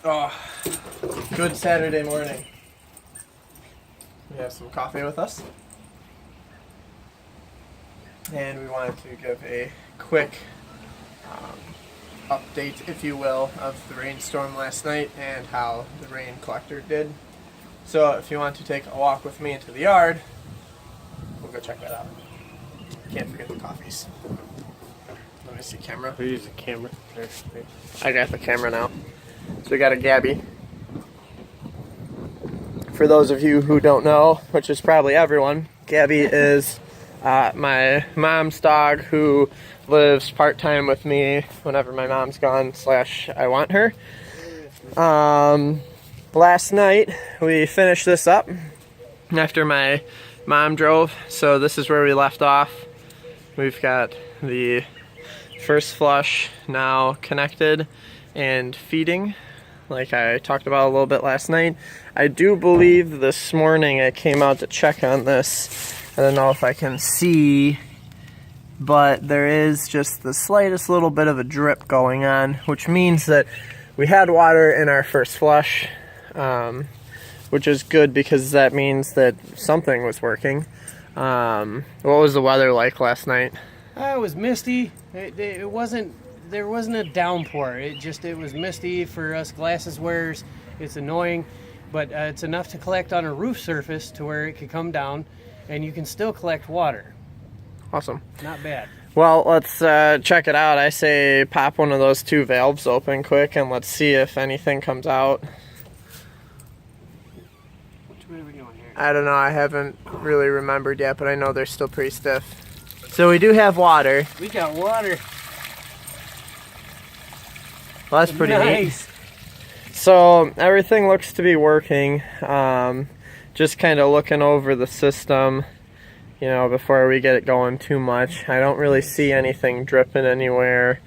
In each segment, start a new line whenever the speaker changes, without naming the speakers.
Oh, good Saturday morning. We have some coffee with us. And we wanted to give a quick update, if you will, of the rainstorm last night and how the rain collector did. So if you want to take a walk with me into the yard, we'll go check that out. Can't forget the coffees. Let me see camera.
We use a camera.
I got the camera now. So we got a Gabby. For those of you who don't know, which is probably everyone, Gabby is my mom's dog who lives part-time with me whenever my mom's gone / I want her. Last night we finished this up after my mom drove, so this is where we left off. We've got the first flush now connected and feeding, like I talked about a little bit last night. I do believe this morning I came out to check on this. I don't know if I can see, but there is just the slightest little bit of a drip going on, which means that we had water in our first flush, which is good because that means that something was working. What was the weather like last night?
It was misty. It wasn't. There wasn't a downpour. It was misty for us glasses wearers. It's annoying, but it's enough to collect on a roof surface to where it could come down, and you can still collect water.
Awesome.
Not bad.
Well, let's check it out. I say pop one of those two valves open quick, and let's see if anything comes out.
Which way are we going here?
I don't know. I haven't really remembered yet, but I know they're still pretty stiff. So we do have water.
We got water.
Well, that's pretty
nice.
neat. So everything looks to be working. Just kind of looking over the system, you know, before we get it going too much. I don't really see anything dripping anywhere,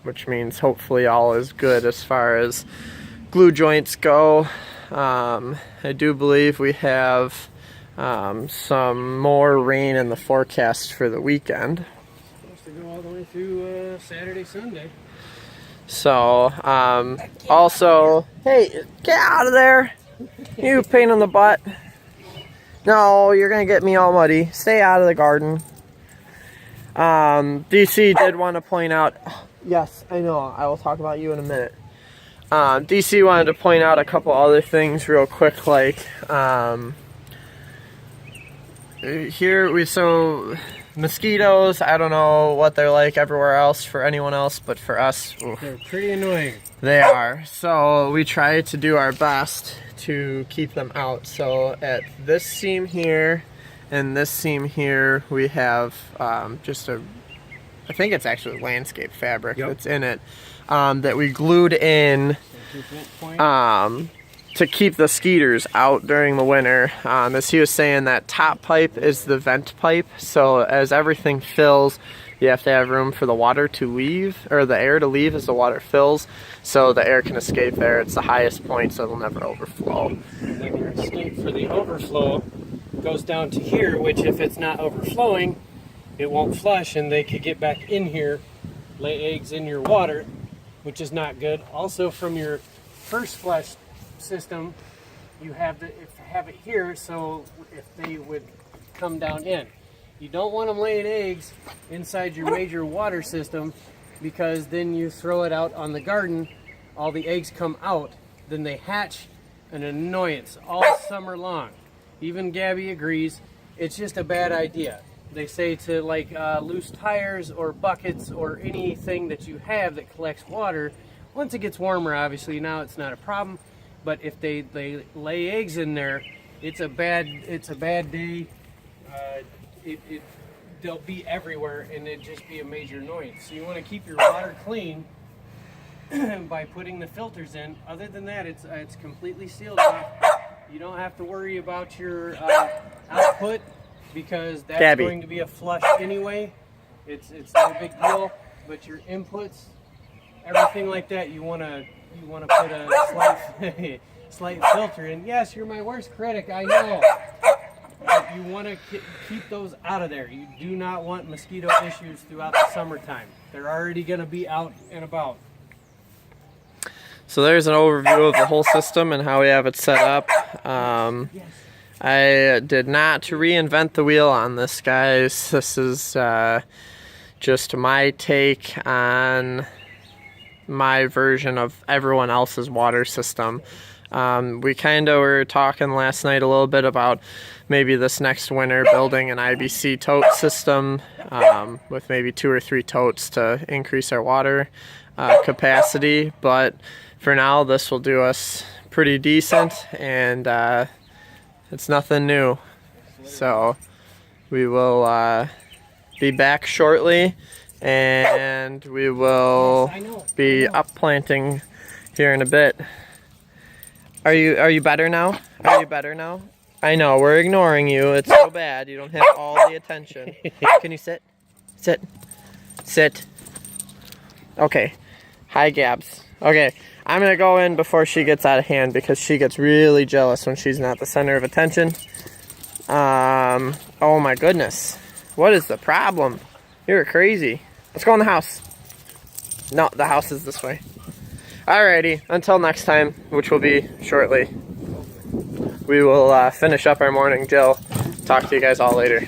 which means hopefully all is good as far as glue joints go. I do believe we have some more rain in the forecast for the weekend.
Supposed to go all the way through Saturday, Sunday.
So, also, hey, get out of there, you pain in the butt. No, you're gonna get me all muddy. Stay out of the garden. DC did want to point out, yes, I know, I will talk about you in a minute. DC wanted to point out a couple other things real quick, like, mosquitoes, I don't know what they're like everywhere else for anyone else, but for us,
They're pretty annoying.
they are. So we try to do our best to keep them out. So at this seam here and this seam here, we have just I think it's actually landscape fabric that's in it, that we glued in to keep the skeeters out during the winter. As he was saying, that top pipe is the vent pipe, so as everything fills, you have to have room for the water to leave, or the air to leave as the water fills, so the air can escape there. It's the highest point, so it'll never overflow.
And then your escape for the overflow goes down to here, which if it's not overflowing, it won't flush, and they could get back in here, lay eggs in your water, which is not good. Also, from your first flush system, you have it here, so if they would come down in, you don't want them laying eggs inside your major water system, because then you throw it out on the garden, all the eggs come out, then they hatch, an annoyance all summer long. Even Gabby agrees, it's just a bad idea. They say to loose tires or buckets or anything that you have that collects water. Once it gets warmer, obviously now it's not a problem. But if they lay eggs in there, it's a bad day. They'll be everywhere, and it'd just be a major annoyance. So you want to keep your water clean by putting the filters in. Other than that, it's completely sealed off. You don't have to worry about your output, because that's going to be a flush anyway. It's no big deal. But your inputs, everything like that, you want to put a slight filter in. Yes, you're my worst critic, I know. But you want to keep those out of there. You do not want mosquito issues throughout the summertime. They're already going to be out and about.
So there's an overview of the whole system and how we have it set up. I did not reinvent the wheel on this, guys. This is just my take on my version of everyone else's water system. We kind of were talking last night a little bit about maybe this next winter building an IBC tote system with maybe 2 or 3 totes to increase our water capacity, but for now this will do us pretty decent, and it's nothing new. So we will be back shortly, and we will be upplanting here in a bit. Are you better now? Are you better now? I know, we're ignoring you. It's so bad. You don't have all the attention. Can you sit? Sit. Sit. Okay. Hi, Gabs. Okay, I'm going to go in before she gets out of hand because she gets really jealous when she's not the center of attention. Oh my goodness. What is the problem? You're crazy. Let's go in the house. No, the house is this way. Alrighty, until next time, which will be shortly, we will finish up our morning. Jill, talk to you guys all later.